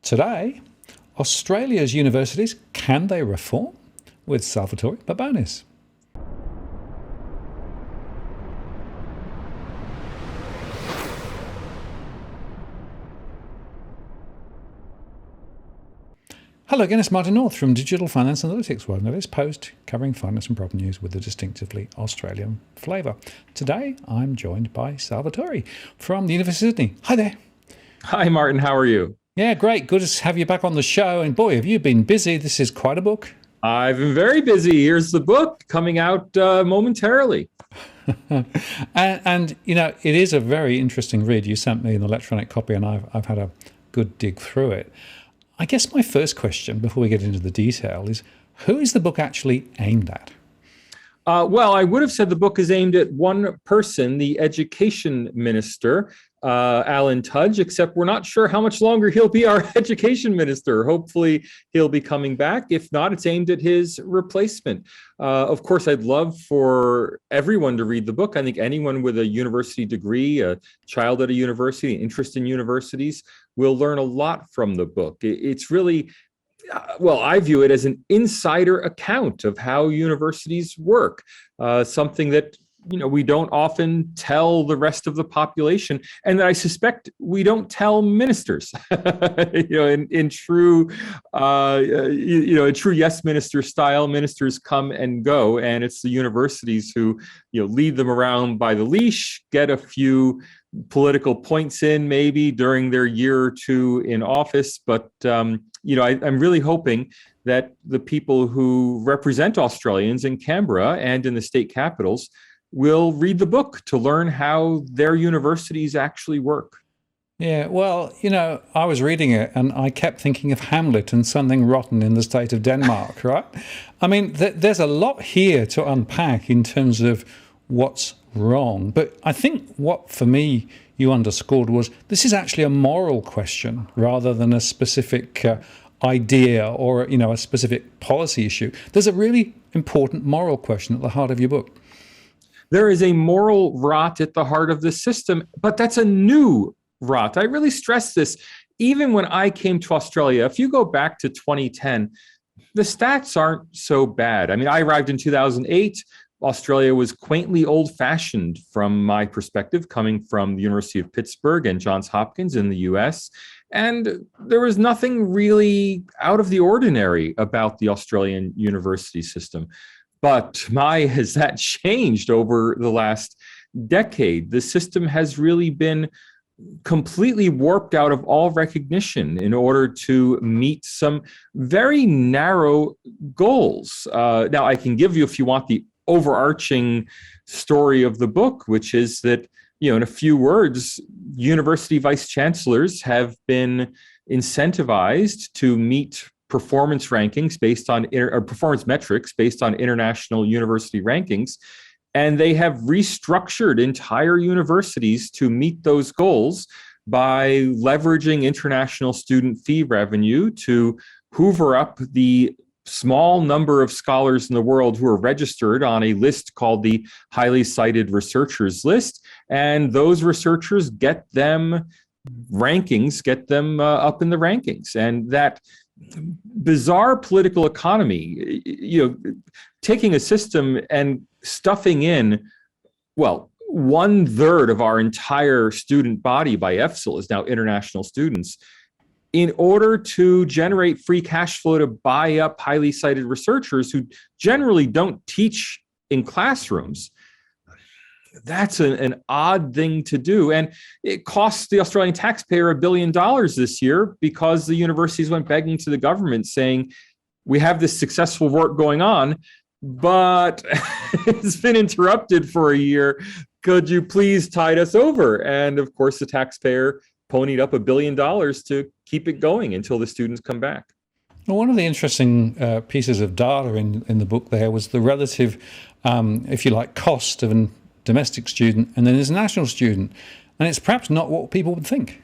Today, Australia's universities, can they reform? With Salvatore Babones. Hello again, it's Martin North from Digital Finance Analytics, where I notice post covering finance and property news with a distinctively Australian flavour. Today, I'm joined by Salvatore from the University of Sydney. Hi there. Hi, Martin. How are you? Yeah, great. Good to have you back on the show. And boy, have you been busy. This is quite a book. I've been very busy. Here's the book coming out momentarily. and, you know, it is a very interesting read. You sent me an electronic copy and I've had a good dig through it. I guess my first question, before we get into the detail, is who is the book actually aimed at? Well, I would have said the book is aimed at one person, the education minister, Alan Tudge, except we're not sure how much longer he'll be our education minister. Hopefully he'll be coming back. If not, it's aimed at his replacement. Of course, I'd love for everyone to read the book. I think anyone with a university degree, a child at a university, an interest in universities, will learn a lot from the book. It's really, well, I view it as an insider account of how universities work, something that we don't often tell the rest of the population, and that I suspect we don't tell ministers. In true, in true yes minister style, ministers come and go, and it's the universities who lead them around by the leash, get a few political points in maybe during their year or two in office, but I'm really hoping that the people who represent Australians in Canberra and in the state capitals will read the book to learn how their universities actually work. Yeah, well, I was reading it and I kept thinking of Hamlet and something rotten in the state of Denmark, right? I mean, there's a lot here to unpack in terms of what's wrong. But I think what, for me, you underscored was this is actually a moral question rather than a specific idea or, a specific policy issue. There's a really important moral question at the heart of your book. There is a moral rot at the heart of the system, but that's a new rot. I really stress this. Even when I came to Australia, if you go back to 2010, the stats aren't so bad. I mean, I arrived in 2008. Australia was quaintly old-fashioned from my perspective, coming from the University of Pittsburgh and Johns Hopkins in the US. And there was nothing really out of the ordinary about the Australian university system. But has that changed over the last decade? The system has really been completely warped out of all recognition in order to meet some very narrow goals. Now, I can give you, if you want, the overarching story of the book, which is that, in a few words, university vice chancellors have been incentivized to meet performance rankings based on performance metrics based on international university rankings. And they have restructured entire universities to meet those goals by leveraging international student fee revenue to hoover up the small number of scholars in the world who are registered on a list called the highly cited researchers list. And those researchers get them rankings, get them up in the rankings. And that bizarre political economy, taking a system and stuffing in, 1/3 of our entire student body by EFSL is now international students, in order to generate free cash flow to buy up highly cited researchers who generally don't teach in classrooms. That's an odd thing to do. And it costs the Australian taxpayer $1 billion this year because the universities went begging to the government saying, we have this successful work going on, but it's been interrupted for a year. Could you please tide us over? And of course, the taxpayer ponied up $1 billion to keep it going until the students come back. Well, one of the interesting pieces of data in the book there was the relative, if you like, cost of an domestic student and then there's a national student. And it's perhaps not what people would think.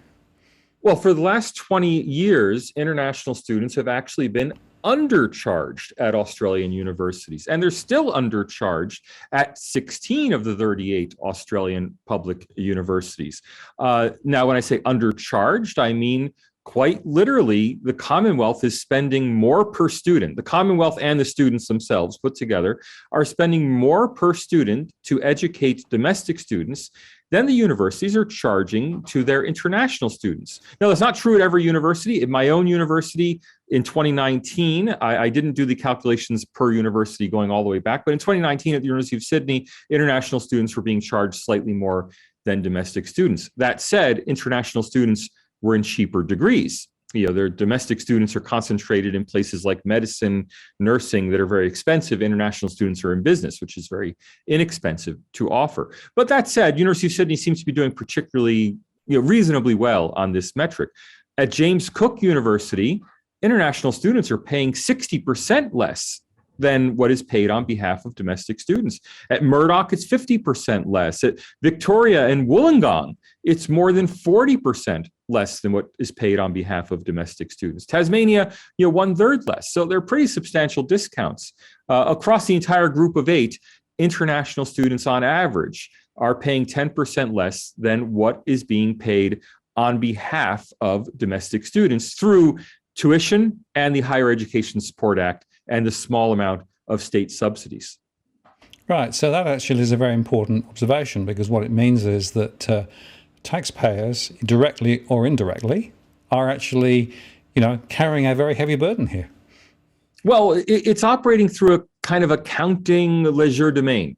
Well, for the last 20 years, international students have actually been undercharged at Australian universities, and they're still undercharged at 16 of the 38 Australian public universities. Now, when I say undercharged, I mean quite literally, the Commonwealth is spending more per student. The Commonwealth and the students themselves put together are spending more per student to educate domestic students than the universities are charging to their international students. Now, that's not true at every university. At my own university in 2019, I didn't do the calculations per university going all the way back, but in 2019 at the University of Sydney, international students were being charged slightly more than domestic students. That said, international students were in cheaper degrees. Their domestic students are concentrated in places like medicine, nursing that are very expensive. International students are in business, which is very inexpensive to offer. But that said, University of Sydney seems to be doing particularly, reasonably well on this metric. At James Cook University, international students are paying 60% less than what is paid on behalf of domestic students. At Murdoch, it's 50% less. At Victoria and Wollongong, it's more than 40% less than what is paid on behalf of domestic students. Tasmania, 1/3 less. So they're pretty substantial discounts. Across the entire group of 8, international students on average are paying 10% less than what is being paid on behalf of domestic students through tuition and the Higher Education Support Act and the small amount of state subsidies. Right. So that actually is a very important observation, because what it means is that taxpayers, directly or indirectly, are actually, carrying a very heavy burden here. Well, it's operating through a kind of accounting legerdemain.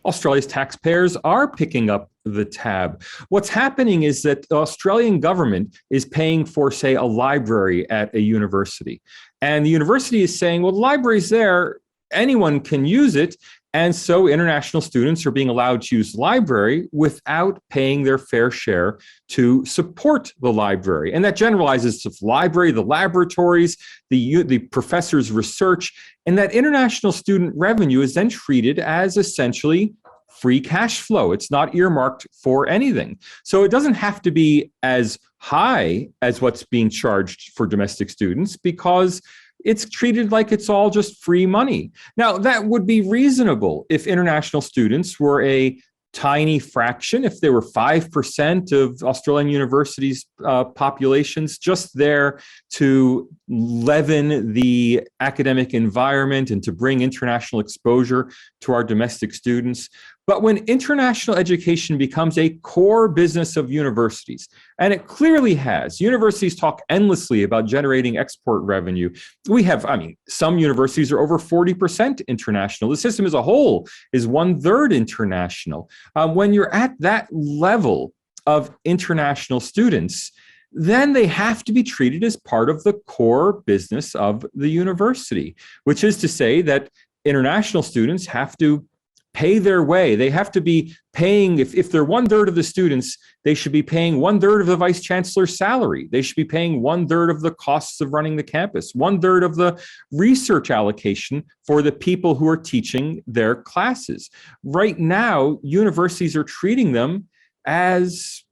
Australia's taxpayers are picking up the tab. What's happening is that the Australian government is paying for, say, a library at a university. And the university is saying, well, the library's there, anyone can use it. And so international students are being allowed to use the library without paying their fair share to support the library. And that generalizes to the library, the laboratories, the professors' research, and that international student revenue is then treated as essentially free cash flow. It's not earmarked for anything. So it doesn't have to be as high as what's being charged for domestic students, because it's treated like it's all just free money. Now, that would be reasonable if international students were a tiny fraction, if they were 5% of Australian universities' populations, just there to leaven the academic environment and to bring international exposure to our domestic students. But when international education becomes a core business of universities, and it clearly has, universities talk endlessly about generating export revenue. We have, some universities are over 40% international. The system as a whole is 1/3 international. When you're at that level of international students, then they have to be treated as part of the core business of the university, which is to say that international students have to pay their way. They have to be paying, if they're 1/3 of the students, they should be paying 1/3 of the vice chancellor's salary. They should be paying 1/3 of the costs of running the campus, 1/3 of the research allocation for the people who are teaching their classes. Right now, universities are treating them as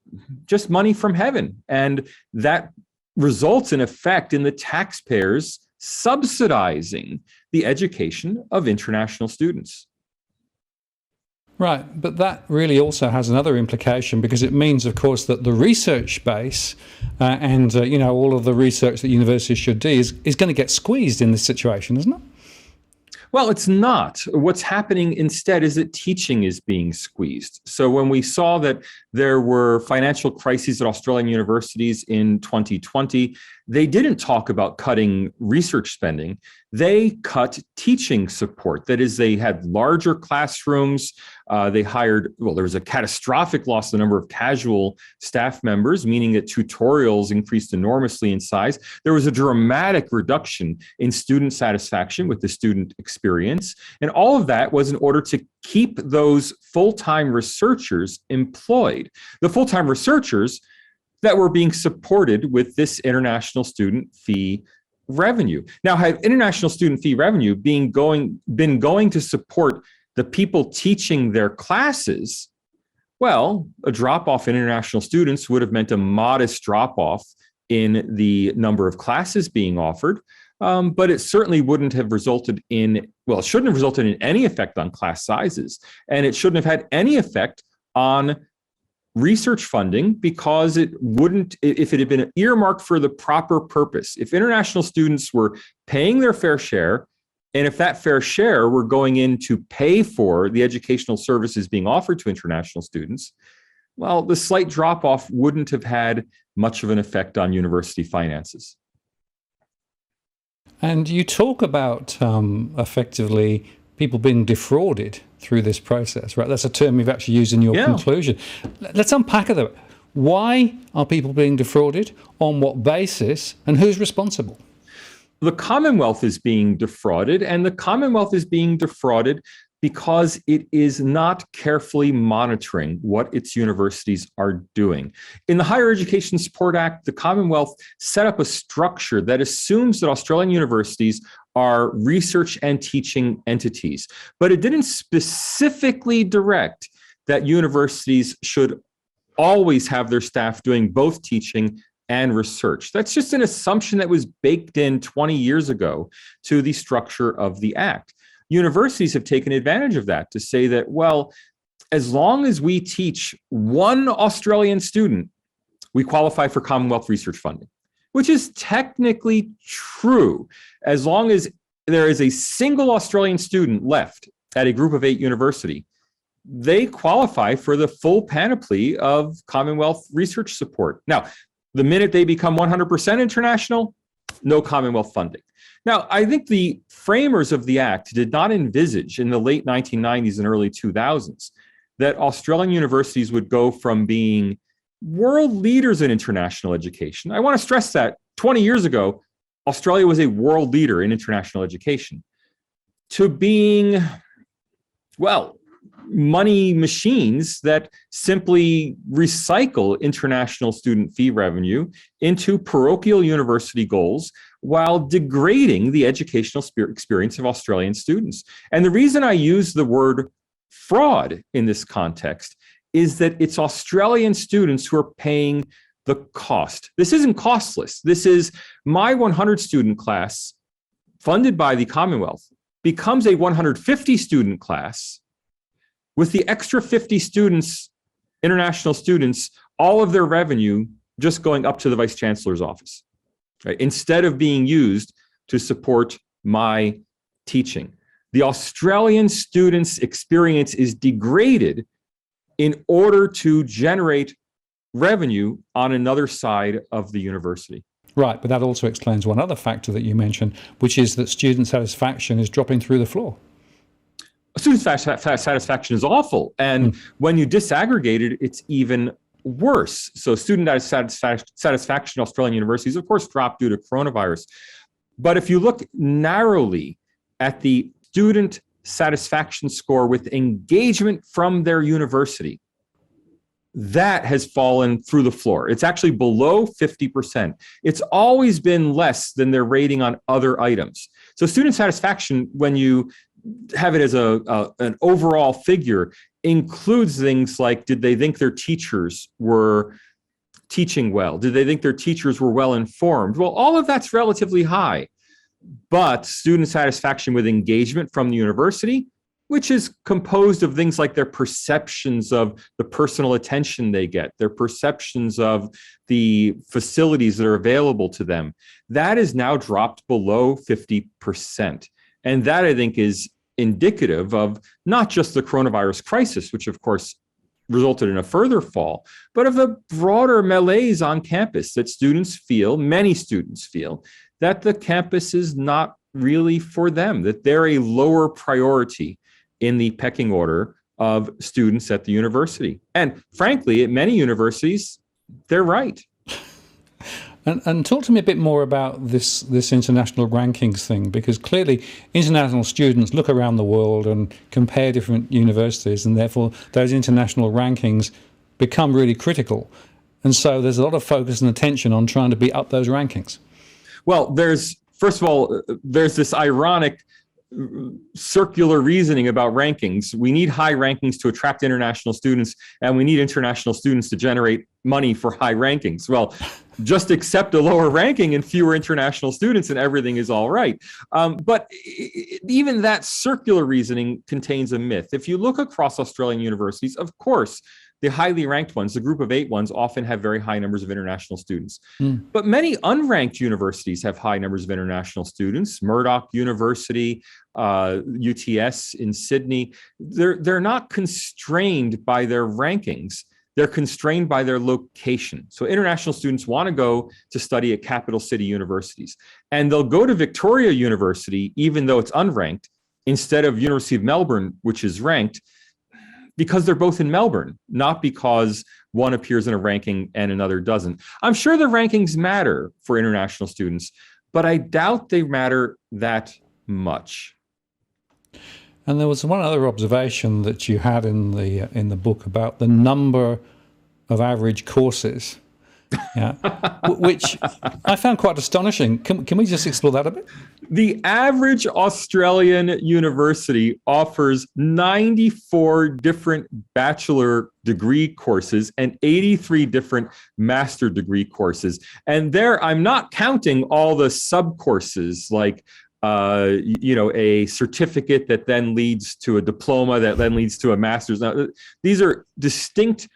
just money from heaven. And that results in effect in the taxpayers subsidizing the education of international students. Right, but that really also has another implication, because it means, of course, that the research base and all of the research that universities should do is going to get squeezed in this situation, isn't it? Well, it's not. What's happening instead is that teaching is being squeezed. So when we saw that there were financial crises at Australian universities in 2020, they didn't talk about cutting research spending. They cut teaching support. That is, they had larger classrooms. They hired, there was a catastrophic loss in the number of casual staff members, meaning that tutorials increased enormously in size. There was a dramatic reduction in student satisfaction with the student experience. And all of that was in order to keep those full-time researchers employed. The full-time researchers that were being supported with this international student fee revenue. Now, had international student fee revenue been going to support the people teaching their classes, well, a drop-off in international students would have meant a modest drop-off in the number of classes being offered, but it certainly wouldn't have resulted in, it shouldn't have resulted in any effect on class sizes, and it shouldn't have had any effect on research funding because it wouldn't, if it had been earmarked for the proper purpose, if international students were paying their fair share, and if that fair share were going in to pay for the educational services being offered to international students, well, the slight drop off wouldn't have had much of an effect on university finances. And you talk about effectively people being defrauded through this process, right? That's a term you've actually used in your conclusion. Let's unpack that. Why are people being defrauded? On what basis? And who's responsible? The Commonwealth is being defrauded, and the Commonwealth is being defrauded because it is not carefully monitoring what its universities are doing. In the Higher Education Support Act, the Commonwealth set up a structure that assumes that Australian universities are research and teaching entities, but it didn't specifically direct that universities should always have their staff doing both teaching and research. That's just an assumption that was baked in 20 years ago to the structure of the Act. Universities have taken advantage of that to say that, well, as long as we teach one Australian student, we qualify for Commonwealth research funding, which is technically true. As long as there is a single Australian student left at a group of 8 university, they qualify for the full panoply of Commonwealth research support. Now, the minute they become 100% international, no Commonwealth funding. Now, I think the framers of the Act did not envisage in the late 1990s and early 2000s that Australian universities would go from being world leaders in international education. I want to stress that 20 years ago, Australia was a world leader in international education, to being, well, money machines that simply recycle international student fee revenue into parochial university goals while degrading the educational experience of Australian students. And the reason I use the word fraud in this context is that it's Australian students who are paying the cost. This isn't costless. This is my 100 student class funded by the Commonwealth becomes a 150 student class with the extra 50 students, international students, all of their revenue just going up to the Vice Chancellor's office, right? Instead of being used to support my teaching. The Australian students' experience is degraded in order to generate revenue on another side of the university. Right, but that also explains one other factor that you mentioned, which is that student satisfaction is dropping through the floor. Student satisfaction is awful. And when you disaggregate it, it's even worse. So student satisfaction in Australian universities, of course, dropped due to coronavirus. But if you look narrowly at the student satisfaction score with engagement from their university, that has fallen through the floor. It's actually below 50%. It's always been less than their rating on other items. So student satisfaction, when you have it as an overall figure, includes things like, did they think their teachers were teaching well? Did they think their teachers were well informed? Well, all of that's relatively high. But student satisfaction with engagement from the university, which is composed of things like their perceptions of the personal attention they get, their perceptions of the facilities that are available to them, that is now dropped below 50%. And that, I think, is indicative of not just the coronavirus crisis, which of course resulted in a further fall, but of a broader malaise on campus that students feel, many students feel, that the campus is not really for them, that they're a lower priority in the pecking order of students at the university. And frankly, at many universities, they're right. And talk to me a bit more about this international rankings thing, because clearly international students look around the world and compare different universities, and therefore those international rankings become really critical. And so there's a lot of focus and attention on trying to beat up those rankings. Well, first of all, there's this ironic circular reasoning about rankings. We need high rankings to attract international students, and we need international students to generate money for high rankings. Well, just accept a lower ranking and fewer international students and everything is all right. But even that circular reasoning contains a myth. If you look across Australian universities, of course, the highly ranked ones, the group of 8 ones, often have very high numbers of international students. Mm. But many unranked universities have high numbers of international students. Murdoch University, UTS in Sydney, they're not constrained by their rankings. They're constrained by their location. So international students want to go to study at capital city universities. And they'll go to Victoria University, even though it's unranked, instead of University of Melbourne, which is ranked, because they're both in Melbourne, not because one appears in a ranking and another doesn't. I'm sure the rankings matter for international students, but I doubt they matter that much. And there was one other observation that you had in the book about the number of average courses, yeah, which I found quite astonishing. Can we just explore that a bit? The average Australian university offers 94 different bachelor degree courses and 83 different master degree courses. And there, I'm not counting all the sub-courses like a certificate that then leads to a diploma that then leads to a master's. Now, these are distinct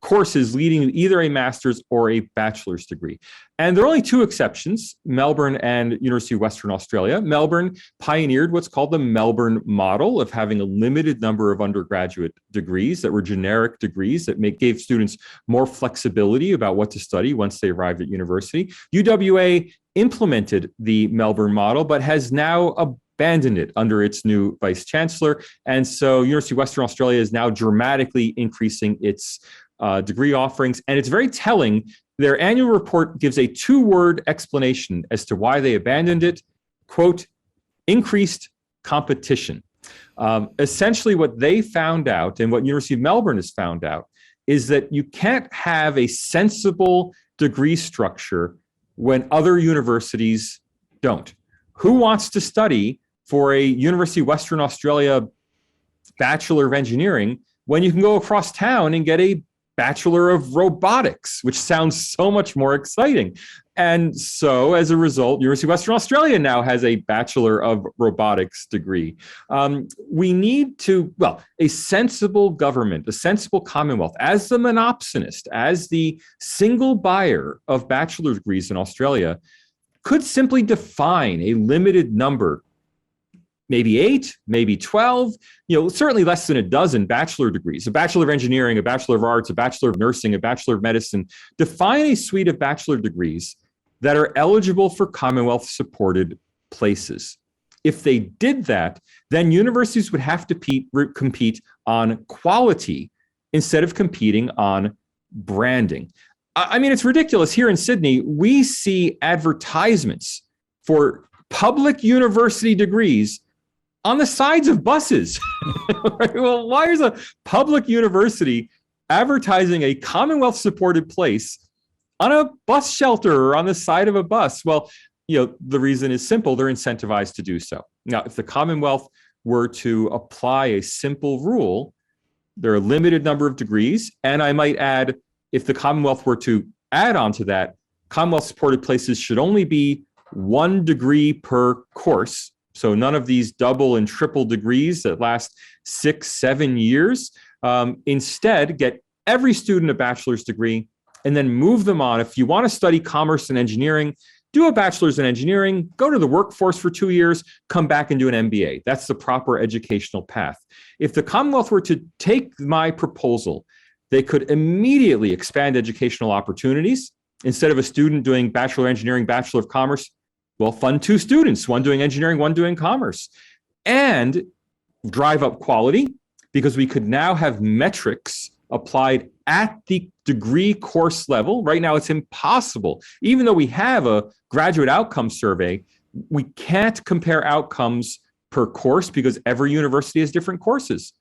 courses leading to either a master's or a bachelor's degree. And there are only 2 exceptions, Melbourne and University of Western Australia. Melbourne pioneered what's called the Melbourne model of having a limited number of undergraduate degrees that were generic degrees that gave students more flexibility about what to study once they arrived at university. UWA implemented the Melbourne model, but has now abandoned it under its new vice chancellor. And so University of Western Australia is now dramatically increasing its degree offerings. And it's very telling. Their annual report gives a 2-word explanation as to why they abandoned it. Quote, increased competition. Essentially what they found out and what University of Melbourne has found out is that you can't have a sensible degree structure when other universities don't. Who wants to study for a University of Western Australia Bachelor of Engineering when you can go across town and get a Bachelor of Robotics, which sounds so much more exciting? And so as a result, University of Western Australia now has a Bachelor of Robotics degree. We need a sensible government, a sensible Commonwealth, as the monopsonist, as the single buyer of bachelor degrees in Australia, could simply define a limited number, maybe 8, maybe 12, certainly less than a dozen bachelor degrees, a Bachelor of Engineering, a Bachelor of Arts, a Bachelor of Nursing, a Bachelor of Medicine. Define a suite of bachelor degrees that are eligible for Commonwealth-supported places. If they did that, then universities would have to compete on quality instead of competing on branding. I mean, it's ridiculous. Here in Sydney, we see advertisements for public university degrees on the sides of buses. Right? Well, why is a public university advertising a Commonwealth-supported place on a bus shelter or on the side of a bus? Well, the reason is simple. They're incentivized to do so. Now, if the Commonwealth were to apply a simple rule, there are a limited number of degrees. And I might add, if the Commonwealth were to add on to that, Commonwealth-supported places should only be 1 degree per course. So none of these double and triple degrees that last 6-7 years. Instead, get every student a bachelor's degree and then move them on. If you want to study commerce and engineering, do a bachelor's in engineering, go to the workforce for 2 years, come back and do an MBA. That's the proper educational path. If the Commonwealth were to take my proposal, they could immediately expand educational opportunities. Instead of a student doing Bachelor of Engineering, Bachelor of Commerce, well, fund 2 students, one doing engineering, one doing commerce, and drive up quality, because we could now have metrics applied at the degree course level. Right now, it's impossible. Even though we have a graduate outcome survey, we can't compare outcomes per course because every university has different courses.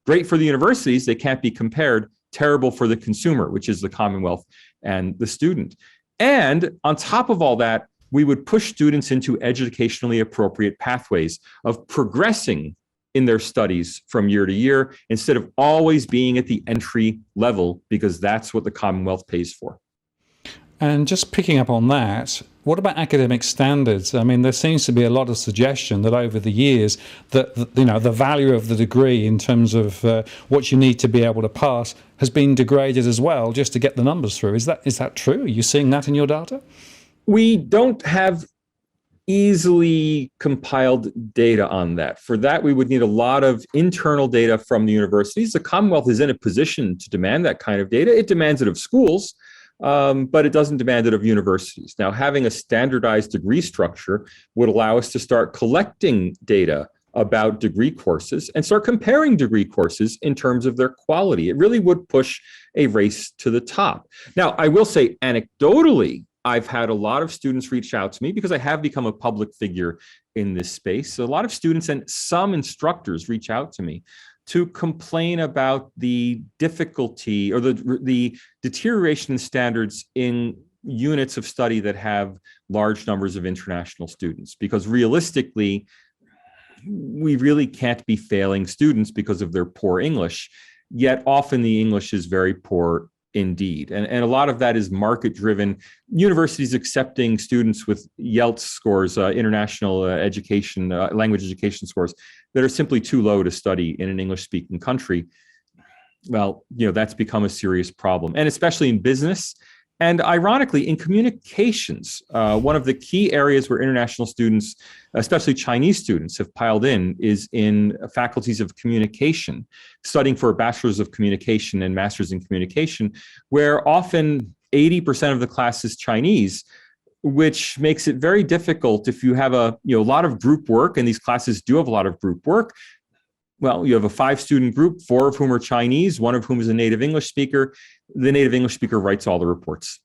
Great for the universities, they can't be compared. Terrible for the consumer, which is the Commonwealth and the student. And on top of all that, we would push students into educationally appropriate pathways of progressing in their studies from year to year instead of always being at the entry level, because that's what the Commonwealth pays for. And just picking up on that, what about academic standards? I mean, there seems to be a lot of suggestion that over the years that the value of the degree in terms of what you need to be able to pass has been degraded as well, just to get the numbers through. Is that true? Are you seeing that in your data? We don't have easily compiled data on that. For that, we would need a lot of internal data from the universities. The Commonwealth is in a position to demand that kind of data. It demands it of schools, but it doesn't demand it of universities. Now, having a standardized degree structure would allow us to start collecting data about degree courses and start comparing degree courses in terms of their quality. It really would push a race to the top. Now, I will say anecdotally, I've had a lot of students reach out to me because I have become a public figure in this space. So a lot of students and some instructors reach out to me to complain about the difficulty or the deterioration in standards in units of study that have large numbers of international students, because realistically, we really can't be failing students because of their poor English, yet often the English is very poor indeed. And a lot of that is market driven. Universities accepting students with YELTS scores, international education, language education scores that are simply too low to study in an English speaking country. Well, that's become a serious problem. And especially in business. And ironically, in communications, one of the key areas where international students, especially Chinese students, have piled in is in faculties of communication, studying for a bachelor's of communication and master's in communication, where often 80% of the class is Chinese, which makes it very difficult if you have a lot of group work, and these classes do have a lot of group work. Well, you have a 5-student group, 4 of whom are Chinese, 1 of whom is a native English speaker. The native English speaker writes all the reports.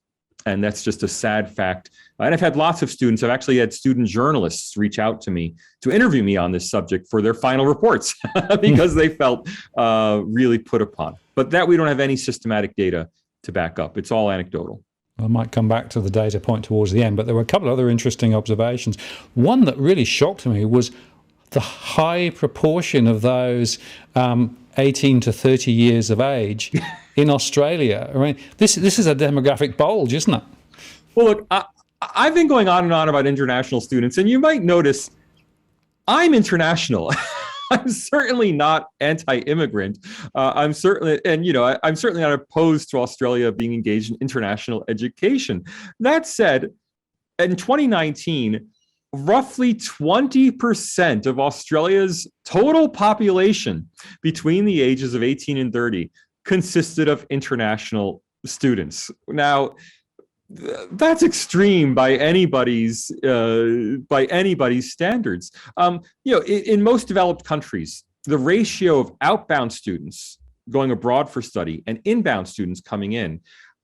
And that's just a sad fact. And I've had lots of students. I've actually had student journalists reach out to me to interview me on this subject for their final reports because they felt really put upon. But that we don't have any systematic data to back up. It's all anecdotal. I might come back to the data point towards the end, but there were a couple of other interesting observations. One that really shocked me was the high proportion of those 18 to 30 years of age in Australia. I mean, this is a demographic bulge, isn't it? Well, look, I've been going on and on about international students, and you might notice I'm international. I'm certainly not anti-immigrant. I'm certainly not opposed to Australia being engaged in international education. That said, in 2019, roughly 20% of Australia's total population between the ages of 18 and 30 consisted of international students. Now, that's extreme by anybody's standards. In most developed countries, the ratio of outbound students going abroad for study and inbound students coming in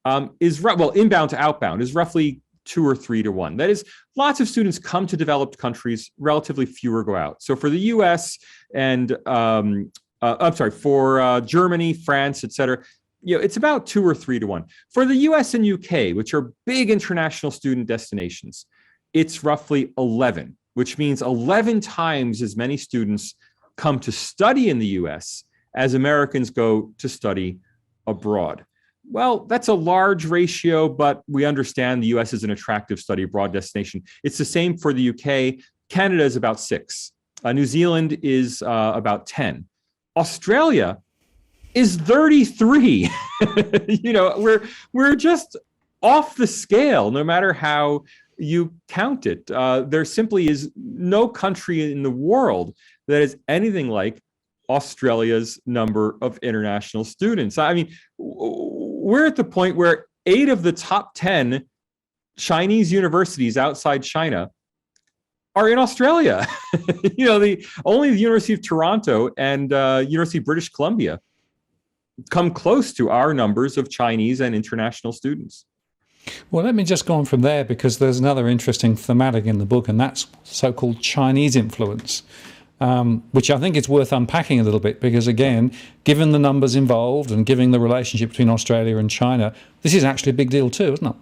inbound to outbound is roughly 2 or 3 to 1. That is, lots of students come to developed countries, relatively fewer go out. So for the US and for Germany, France, et cetera, it's about 2 or 3 to 1. For the US and UK, which are big international student destinations, it's roughly 11, which means 11 times as many students come to study in the US as Americans go to study abroad. Well, that's a large ratio, but we understand the US is an attractive study abroad destination. It's the same for the UK. Canada is about 6. New Zealand is about 10. Australia is 33. We're just off the scale, no matter how you count it. There simply is no country in the world that is anything like Australia's number of international students. I mean, we're at the point where 8 of the top 10 Chinese universities outside China are in Australia. Only the University of Toronto and University of British Columbia come close to our numbers of Chinese and international students. Well, let me just go on from there, because there's another interesting thematic in the book, and that's so-called Chinese influence. Which I think it's worth unpacking a little bit, because again, given the numbers involved and given the relationship between Australia and China, this is actually a big deal too, isn't it?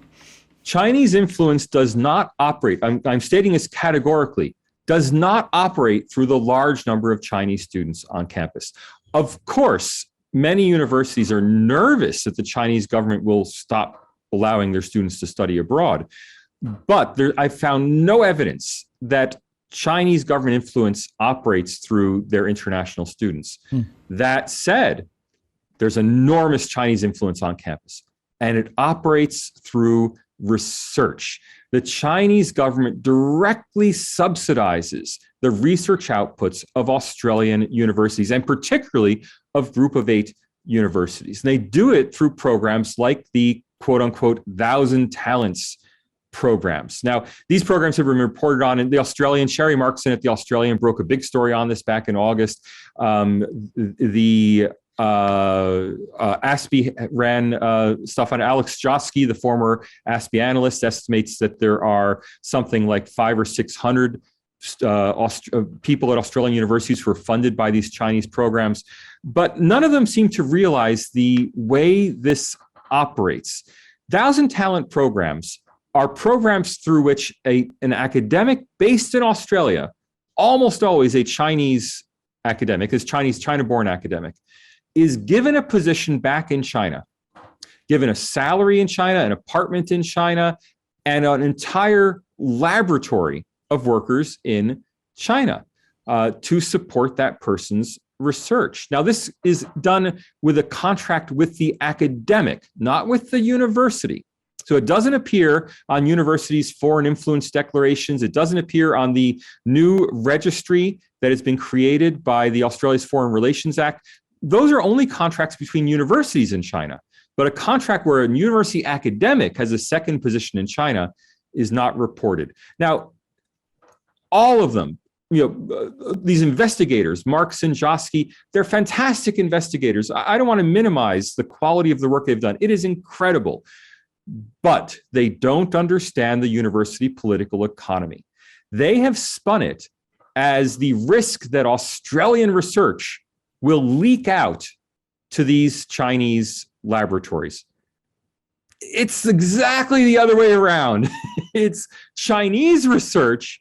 Chinese influence does not operate, I'm stating this categorically, does not operate through the large number of Chinese students on campus. Of course, many universities are nervous that the Chinese government will stop allowing their students to study abroad. But I found no evidence that Chinese government influence operates through their international students. That said, there's enormous Chinese influence on campus, and it operates through research. The Chinese government directly subsidizes the research outputs of Australian universities, and particularly of Group of 8 universities. And they do it through programs like the quote unquote 1,000 talents programs. Now, these programs have been reported on in the Australian. Sherry Markson at the Australian broke a big story on this back in August. ASPE ran stuff on Alex Josky, the former ASPE analyst, estimates that there are something like 500 or 600 people at Australian universities who are funded by these Chinese programs. But none of them seem to realize the way this operates. 1,000 talent programs are programs through which an academic based in Australia, almost always a Chinese academic, China-born academic, is given a position back in China, given a salary in China, an apartment in China, and an entire laboratory of workers in China to support that person's research. Now, this is done with a contract with the academic, not with the university. So it doesn't appear on universities' foreign influence declarations. It doesn't appear on the new registry that has been created by the Australia's Foreign Relations Act. Those are only contracts between universities in China. But a contract where a university academic has a second position in China is not reported. Now, all of them, these investigators, Marks and Josky, they're fantastic investigators. I don't want to minimize the quality of the work they've done. It is incredible. But they don't understand the university political economy. They have spun it as the risk that Australian research will leak out to these Chinese laboratories. It's exactly the other way around. It's Chinese research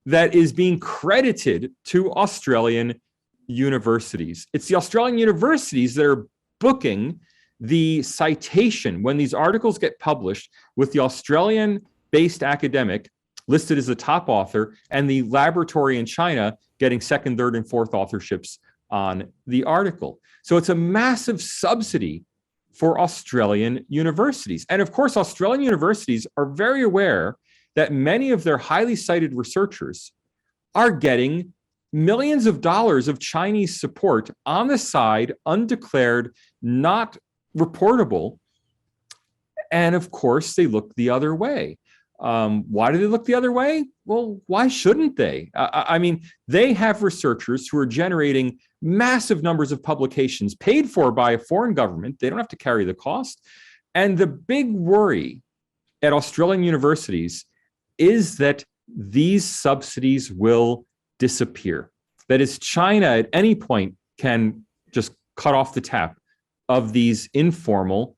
that is being credited to Australian universities. It's the Australian universities that are booking the citation when these articles get published with the Australian-based academic listed as the top author and the laboratory in China getting second, third, and fourth authorships on the article. So it's a massive subsidy for Australian universities. And of course, Australian universities are very aware that many of their highly cited researchers are getting millions of dollars of Chinese support on the side, undeclared, not reportable. And of course, they look the other way. Why do they look the other way? Well, why shouldn't they? I mean, they have researchers who are generating massive numbers of publications paid for by a foreign government. They don't have to carry the cost. And the big worry at Australian universities is that these subsidies will disappear. That is, China at any point can just cut off the tap of these informal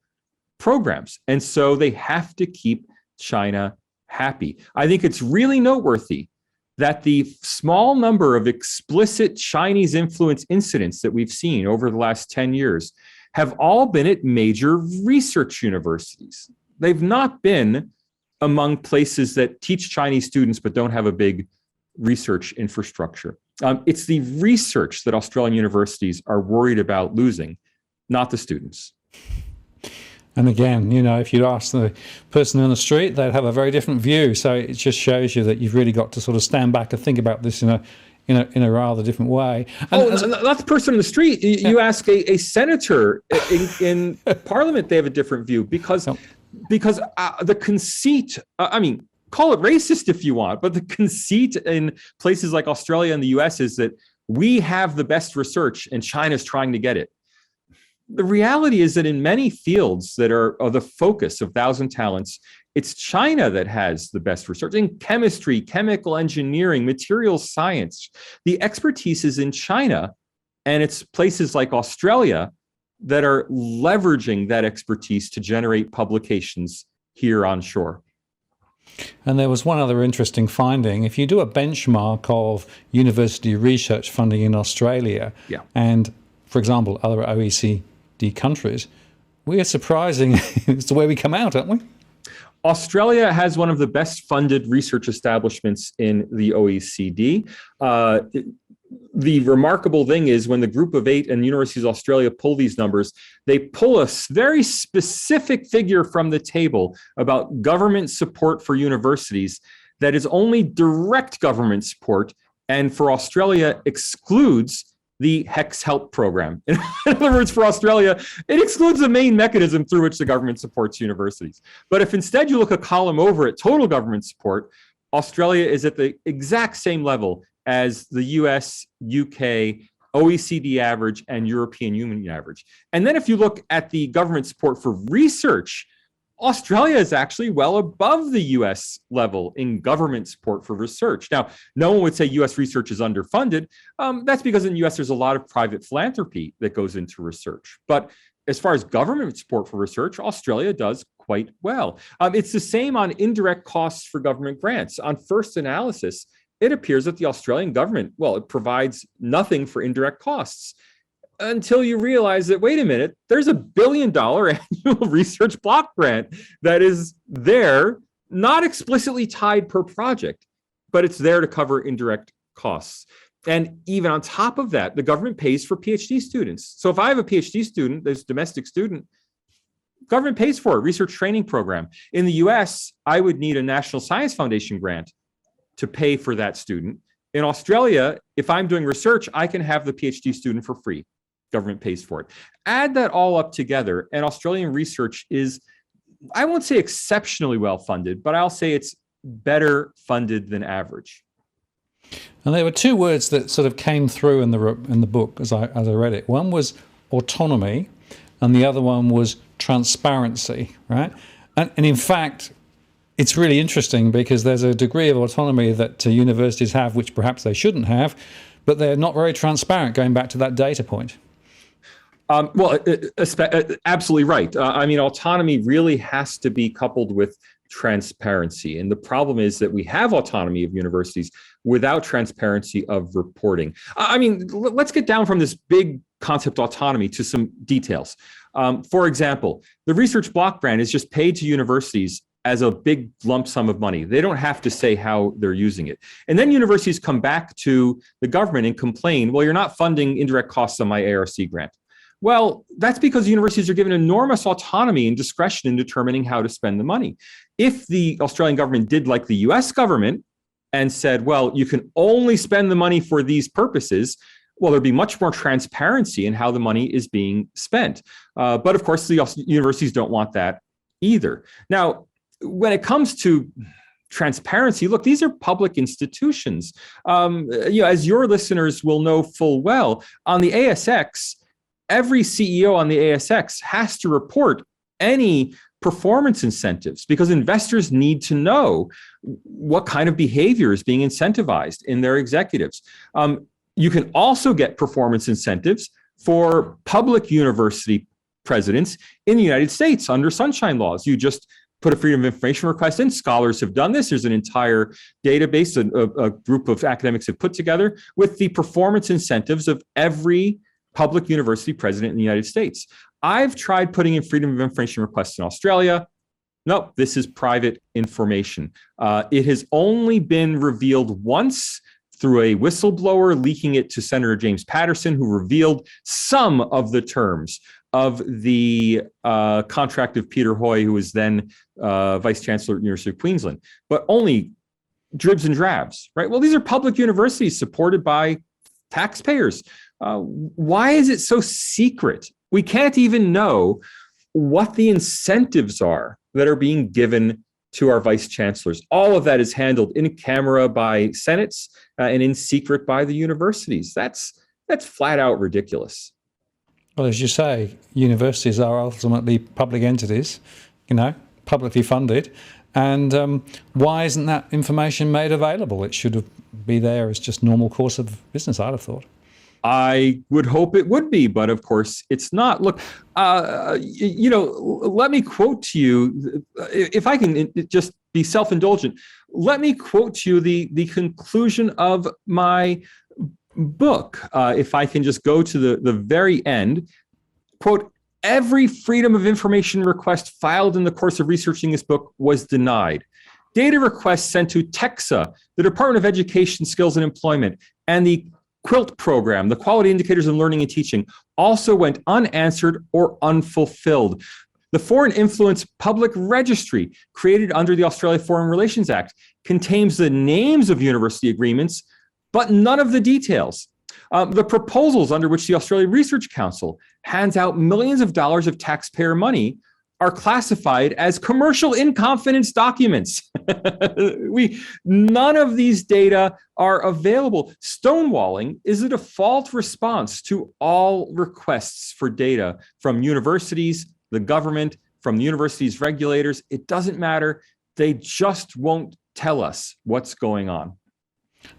programs. And so they have to keep China happy. I think it's really noteworthy that the small number of explicit Chinese influence incidents that we've seen over the last 10 years have all been at major research universities. They've not been among places that teach Chinese students but don't have a big research infrastructure. It's the research that Australian universities are worried about losing, not the students. And again, if you'd ask the person in the street, they'd have a very different view. So it just shows you that you've really got to sort of stand back and think about this in a rather different way. And, not the person in the street. You ask a senator in Parliament, they have a different view because the conceit, call it racist if you want, but the conceit in places like Australia and the US is that we have the best research and China's trying to get it. The reality is that in many fields that are the focus of 1,000 Talents, it's China that has the best research in chemistry, chemical engineering, materials science. The expertise is in China, and it's places like Australia that are leveraging that expertise to generate publications here on shore. And there was one other interesting finding. If you do a benchmark of university research funding in Australia and, for example, other OECD countries, We are surprising. It's the way we come out, aren't we? Australia has one of the best funded research establishments in the OECD. The remarkable thing is when the Group of Eight and Universities of Australia pull these numbers, they pull a very specific figure from the table about government support for universities that is only direct government support, and for Australia excludes the HEX Help program. In other words, for Australia, it excludes the main mechanism through which the government supports universities. But if instead you look a column over at total government support, Australia is at the exact same level as the US, UK, OECD average, and European Union average. And then if you look at the government support for research, Australia is actually well above the US level in government support for research. Now, no one would say US research is underfunded. That's because in the US, there's a lot of private philanthropy that goes into research. But as far as government support for research, Australia does quite well. It's the same on indirect costs for government grants. On first analysis, it appears that the Australian government, well, it provides nothing for indirect costs, until you realize that, wait a minute, there's $1 billion annual research block grant that is there, not explicitly tied per project, but it's there to cover indirect costs. And even on top of that, the government pays for PhD students. So if I have a PhD student, this domestic student, government pays for a research training program. In the US, I would need a National Science Foundation grant to pay for that student. In Australia, if I'm doing research, I can have the PhD student for free. Government pays for it. Add that all up together, and Australian research is, I won't say exceptionally well funded, but I'll say it's better funded than average. And there were two words that sort of came through in the book as I read it. One was autonomy, and the other one was transparency, right? And in fact, it's really interesting because there's a degree of autonomy that universities have, which perhaps they shouldn't have, but they're not very transparent, going back to that data point. Absolutely right. I mean, autonomy really has to be coupled with transparency. And the problem is that we have autonomy of universities without transparency of reporting. I mean, let's get down from this big concept autonomy to some details. For example, the research block grant is just paid to universities as a big lump sum of money. They don't have to say how they're using it. And then universities come back to the government and complain, well, you're not funding indirect costs on my ARC grant. Well, that's because universities are given enormous autonomy and discretion in determining how to spend the money. If the Australian government did like the US government and said, well, you can only spend the money for these purposes, well, there'd be much more transparency in how the money is being spent. But of course, the universities don't want that either. Now, when it comes to transparency, look, these are public institutions. As your listeners will know full well, on the ASX, every CEO on the ASX has to report any performance incentives because investors need to know what kind of behavior is being incentivized in their executives. You can also get performance incentives for public university presidents in the United States under sunshine laws. You just put a freedom of information request in. Scholars have done this. There's an entire database a group of academics have put together with the performance incentives of every public university president in the United States. I've tried putting in freedom of information requests in Australia. No, this is private information. It has only been revealed once through a whistleblower leaking it to Senator James Patterson, who revealed some of the terms of the contract of Peter Hoy, who was then Vice Chancellor at the University of Queensland, but only dribs and drabs, right? Well, these are public universities supported by taxpayers. Why is it so secret? We can't even know what the incentives are that are being given to our vice chancellors. All of that is handled in camera by senates and in secret by the universities. That's flat out ridiculous. Well, as you say, universities are ultimately public entities, publicly funded. And why isn't that information made available? It should be there as just normal course of business, I'd have thought. I would hope it would be, but of course it's not. Look, let me quote to you, if I can just be self-indulgent, let me quote to you the conclusion of my book. If I can just go to the very end, quote, Every freedom of information request filed in the course of researching this book was denied. Data requests sent to TEXA, the Department of Education, Skills and Employment, and the QUILT program, the Quality Indicators in Learning and Teaching, also went unanswered or unfulfilled. The Foreign Influence Public Registry, created under the Australia Foreign Relations Act, contains the names of university agreements, but none of the details. The proposals under which the Australian Research Council hands out millions of dollars of taxpayer money are classified as commercial in confidence documents. None of these data are available. Stonewalling is a default response to all requests for data from universities, the government, from the university's regulators. It doesn't matter. They just won't tell us what's going on.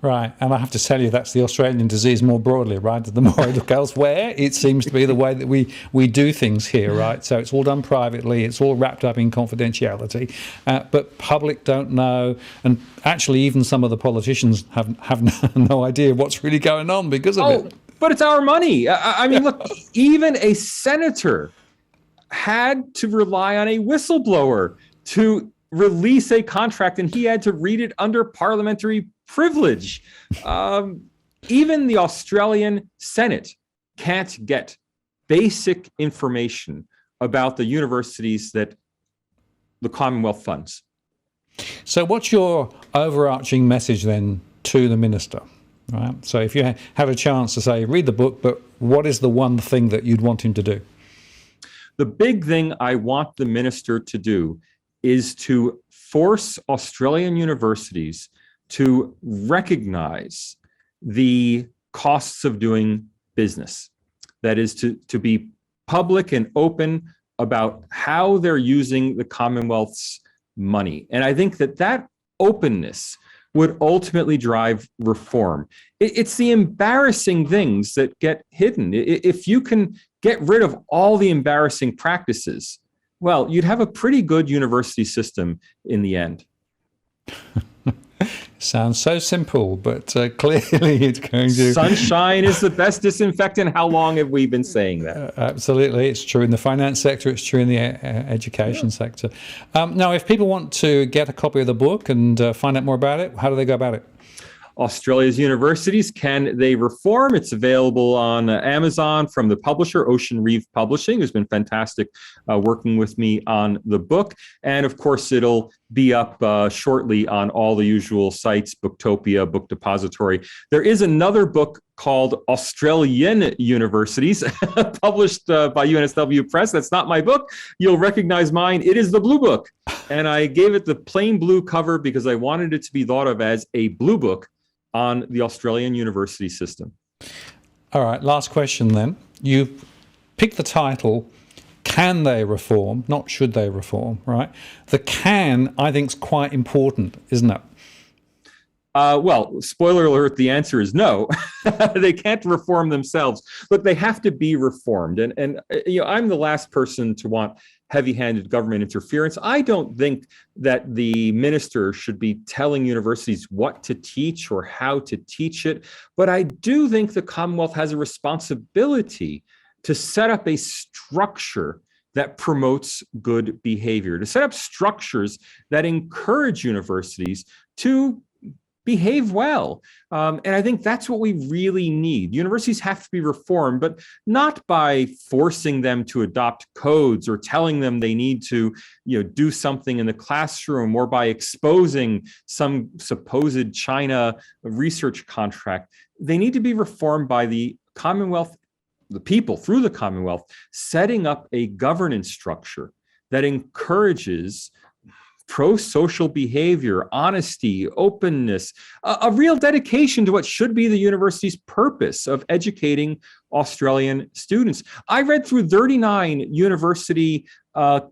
Right. And I have to tell you, that's the Australian disease more broadly, right? The more I look elsewhere, it seems to be the way that we do things here, right? So it's all done privately. It's all wrapped up in confidentiality. But public don't know. And actually, even some of the politicians have no idea what's really going on because of it. But it's our money. I mean, look, even a senator had to rely on a whistleblower to release a contract, and he had to read it under parliamentary privilege. Even the Australian Senate can't get basic information about the universities that the Commonwealth funds. So what's your overarching message then to the minister? Right. So if you had a chance to say, read the book, but what is the one thing that you'd want him to do? The big thing I want the minister to do is to force Australian universities to recognize the costs of doing business. That is to be public and open about how they're using the Commonwealth's money. And I think that openness would ultimately drive reform. It's the embarrassing things that get hidden. If you can get rid of all the embarrassing practices, well, you'd have a pretty good university system in the end. Sounds so simple, but clearly it's going to... Sunshine is the best disinfectant. How long have we been saying that? Absolutely. It's true in the finance sector. It's true in the education sector. Now, if people want to get a copy of the book and find out more about it, how do they go about it? Australia's universities, can they reform? It's available on Amazon from the publisher, Ocean Reeve Publishing, who's been fantastic working with me on the book. And of course, it'll be up shortly on all the usual sites, Booktopia, Book Depository. There is another book called Australian Universities, published by UNSW Press. That's not my book. You'll recognize mine. It is the Blue Book. And I gave it the plain blue cover because I wanted it to be thought of as a blue book on the Australian university system. All right, last question then. You pick the title, Can They Reform? Not Should They Reform, right? The can, I think, is quite important, isn't it? Well, spoiler alert, the answer is no. They can't reform themselves. Look, they have to be reformed. And you know, I'm the last person to want heavy-handed government interference. I don't think that the minister should be telling universities what to teach or how to teach it, but I do think the Commonwealth has a responsibility to set up a structure that promotes good behavior, to set up structures that encourage universities to behave well. And I think that's what we really need. Universities have to be reformed, but not by forcing them to adopt codes or telling them they need to, do something in the classroom, or by exposing some supposed China research contract. They need to be reformed by the Commonwealth, the people through the Commonwealth, setting up a governance structure that encourages pro-social behavior, honesty, openness, a real dedication to what should be the university's purpose of educating Australian students. I read through 39 university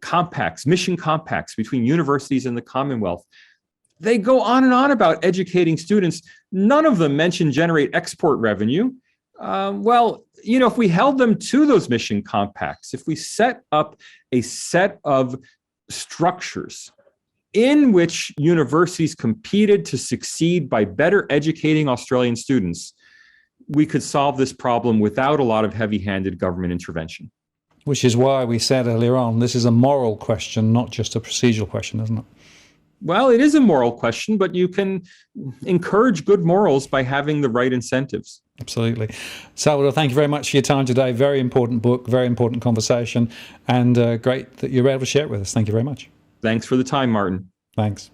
compacts, mission compacts between universities and the Commonwealth. They go on and on about educating students. None of them mention generate export revenue. If we held them to those mission compacts, if we set up a set of structures in which universities competed to succeed by better educating Australian students, we could solve this problem without a lot of heavy-handed government intervention. Which is why we said earlier on, this is a moral question, not just a procedural question, isn't it? Well, it is a moral question, but you can encourage good morals by having the right incentives. Absolutely. Salvatore, thank you very much for your time today. Very important book, very important conversation, and great that you were able to share it with us. Thank you very much. Thanks for the time, Martin. Thanks.